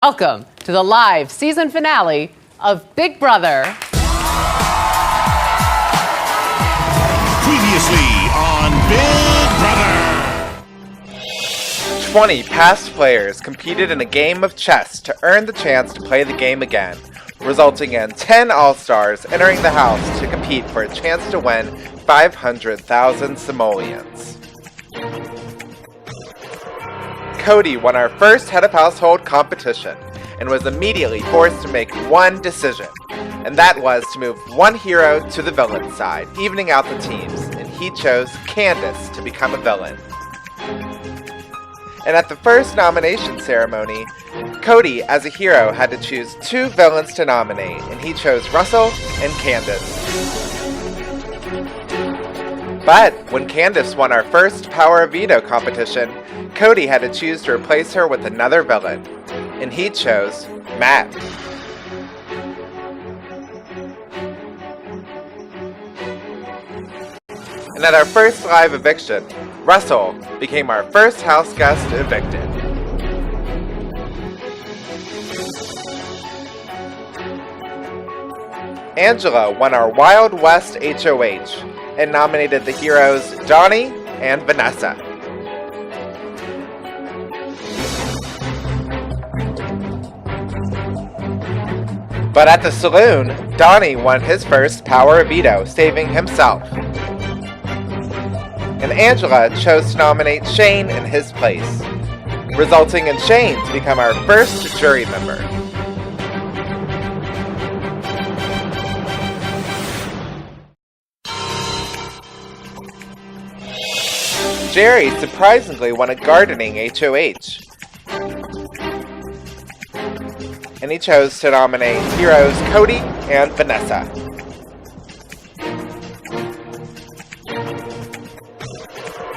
Welcome to the live season finale of Big Brother. Previously on Big Brother. 20 past players competed in a game of chess to earn the chance to play the game again, resulting in 10 All-Stars entering the house to compete for a chance to win 500,000 simoleons. Cody won our first head of household competition and was immediately forced to make one decision, and that was to move one hero to the villain side, evening out the teams, and he chose Candace to become a villain. And at the first nomination ceremony, Cody, as a hero, had to choose two villains to nominate, and he chose Russell and Candace. But when Candace won our first Power of Veto competition, Cody had to choose to replace her with another villain, and he chose Matt. And at our first live eviction, Russell became our first house guest evicted. Angela won our Wild West HOH and nominated the heroes Donnie and Vanessa. But at the saloon, Donnie won his first Power of Veto, saving himself. And Angela chose to nominate Shane in his place, resulting in Shane to become our first jury member. Jerry surprisingly won a gardening HOH. And he chose to nominate heroes Cody and Vanessa.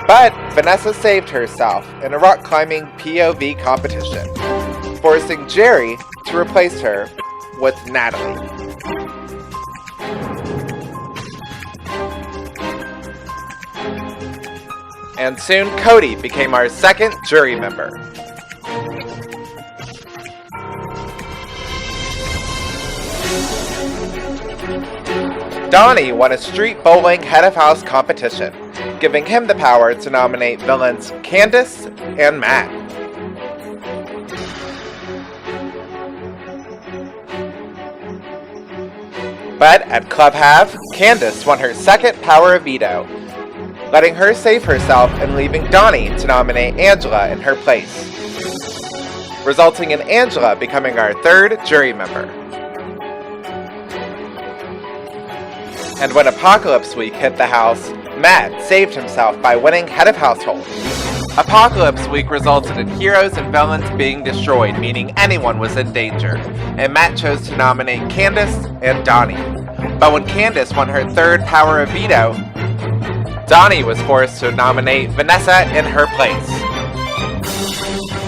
But Vanessa saved herself in a rock climbing POV competition, forcing Jerry to replace her with Natalie. And soon Cody became our second jury member. Donnie won a street bowling head of house competition, giving him the power to nominate villains Candace and Matt. But at Club Have, Candace won her second Power of Veto, letting her save herself and leaving Donnie to nominate Angela in her place, resulting in Angela becoming our third jury member. And when Apocalypse Week hit the house, Matt saved himself by winning Head of Household. Apocalypse Week resulted in heroes and villains being destroyed, meaning anyone was in danger, and Matt chose to nominate Candace and Donnie. But when Candace won her third Power of Veto, Donnie was forced to nominate Vanessa in her place,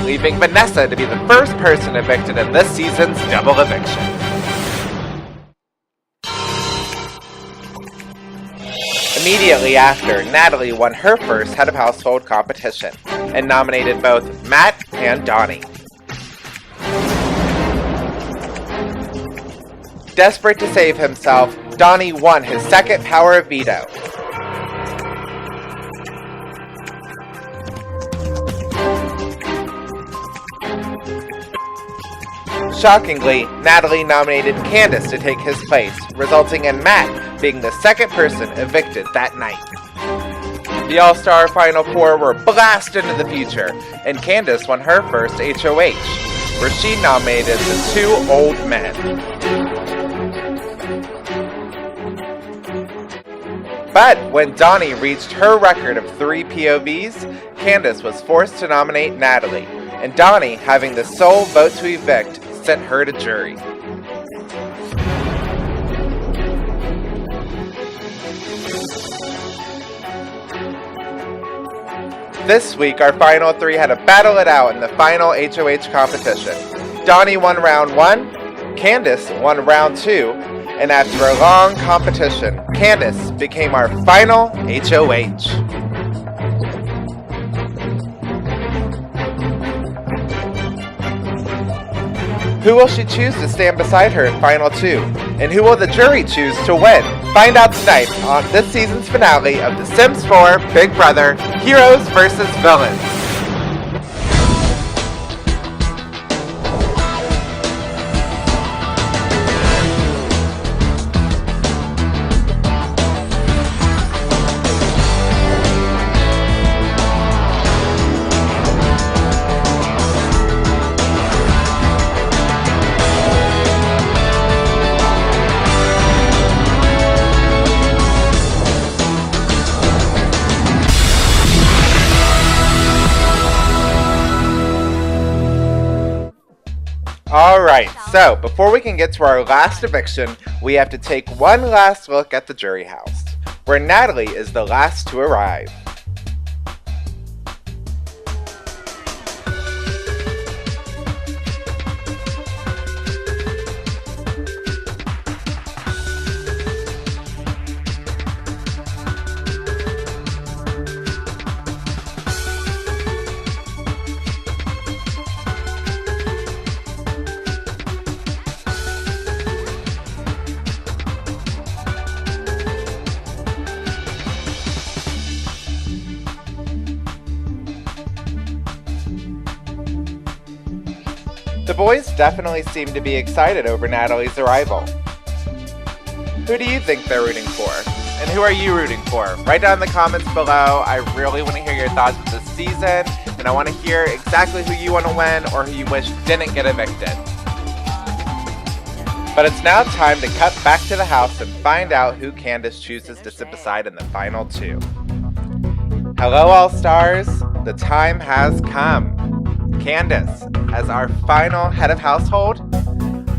leaving Vanessa to be the first person evicted in this season's double eviction. Immediately after, Natalie won her first Head of Household competition and nominated both Matt and Donnie. Desperate to save himself, Donnie won his second Power of Veto. Shockingly, Natalie nominated Candace to take his place, resulting in Matt being the second person evicted that night. The All-Star Final Four were blasted into the future, and Candace won her first HOH, where she nominated the two old men. But when Donnie reached her record of 3 POVs, Candace was forced to nominate Natalie, and Donnie, having the sole vote to evict, sent her to jury. This week, our final three had to battle it out in the final HOH competition. Donnie won round 1, Candace won round 2, and after a long competition, Candace became our final HOH. Who will she choose to stand beside her in Final 2? And who will the jury choose to win? Find out tonight on this season's finale of The Sims 4 Big Brother Heroes vs. Villains. Alright, so before we can get to our last eviction, we have to take one last look at the jury house, where Natalie is the last to arrive. The boys definitely seem to be excited over Natalie's arrival. Who do you think they're rooting for? And who are you rooting for? Write down in the comments below. I really want to hear your thoughts with this season, and I want to hear exactly who you want to win or who you wish didn't get evicted. But it's now time to cut back to the house and find out who Candace chooses to sit beside in the Final 2. Hello, All-Stars. The time has come. Candace, as our final head of household,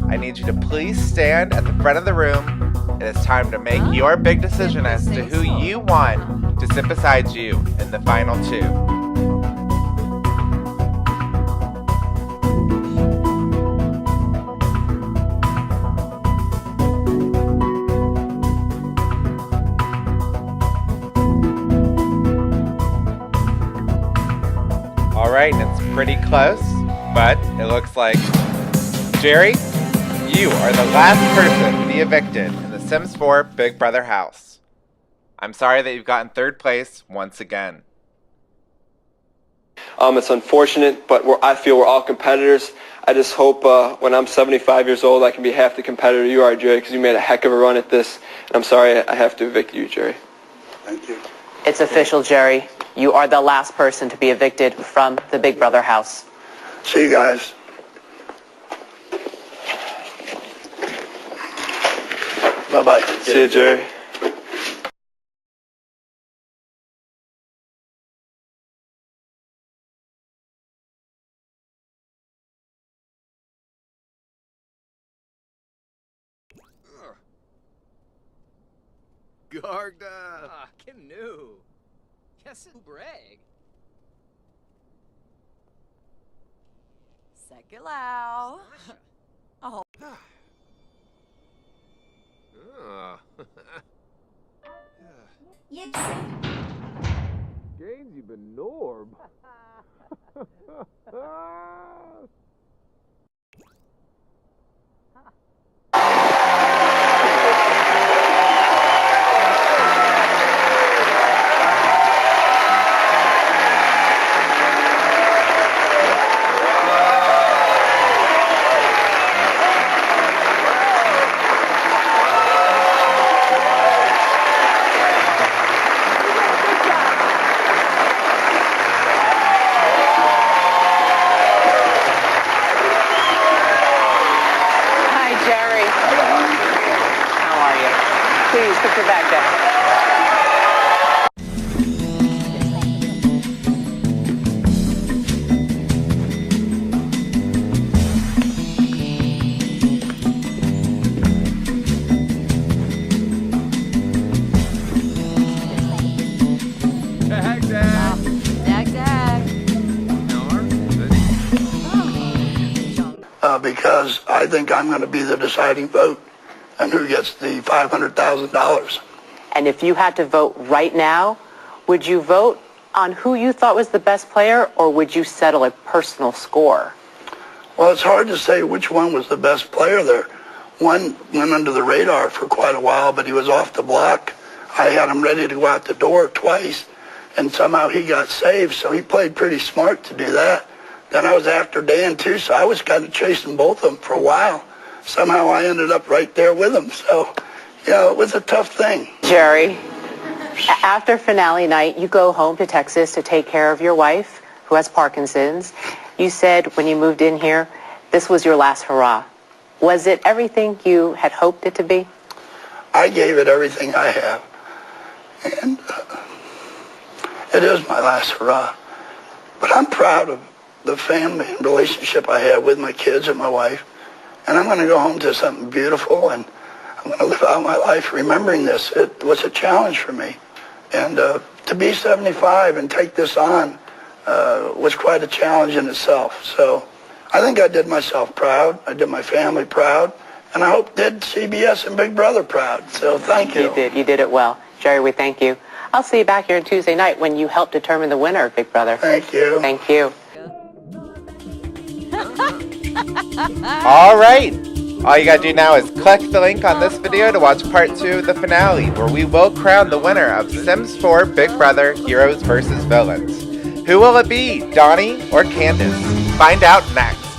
I need you to please stand at the front of the room. It is time to make your big decision as to who you want to sit beside you in the Final 2. Alright, it's pretty close, but it looks like Jerry, you are the last person to be evicted in the Sims 4 Big Brother house. I'm sorry that you've gotten third place once again. It's unfortunate, but I feel we're all competitors. I just hope when I'm 75 years old I can be half the competitor you are, Jerry, because you made a heck of a run at this. And I'm sorry I have to evict you, Jerry. Thank you. It's official, Jerry. You are the last person to be evicted from the Big Brother house. See you guys. Bye-bye. See you, Jerry. Garda! Canoe. Yes, brag. Sekilau. Oh. Yipsy. Gaines, been Norb. Please put your bag down. Because I think I'm going to be the deciding vote and who gets the $500,000. And if you had to vote right now, would you vote on who you thought was the best player, or would you settle a personal score? Well, it's hard to say which one was the best player there. One went under the radar for quite a while, but he was off the block. I had him ready to go out the door twice, and somehow he got saved, so he played pretty smart to do that. Then I was after Dan, too, so I was kind of chasing both of them for a while. Somehow I ended up right there with him, so, you know, it was a tough thing. Jerry, after finale night, you go home to Texas to take care of your wife, who has Parkinson's. You said when you moved in here, this was your last hurrah. Was it everything you had hoped it to be? I gave it everything I have, and it is my last hurrah. But I'm proud of the family and relationship I have with my kids and my wife, and I'm going to go home to something beautiful, and I'm going to live out my life remembering this. It was a challenge for me, and to be 75 and take this on was quite a challenge in itself. So I think I did myself proud. I did my family proud. And I hope did CBS and Big Brother proud. So thank you. You did. You did it well. Jerry, we thank you. I'll see you back here on Tuesday night when you help determine the winner of Big Brother. Thank you. Thank you. All right. All you gotta do now is click the link on this video to watch part 2 of the finale, where we will crown the winner of Sims 4 Big Brother Heroes vs. Villains. Who will it be, Donnie or Candace? Find out next.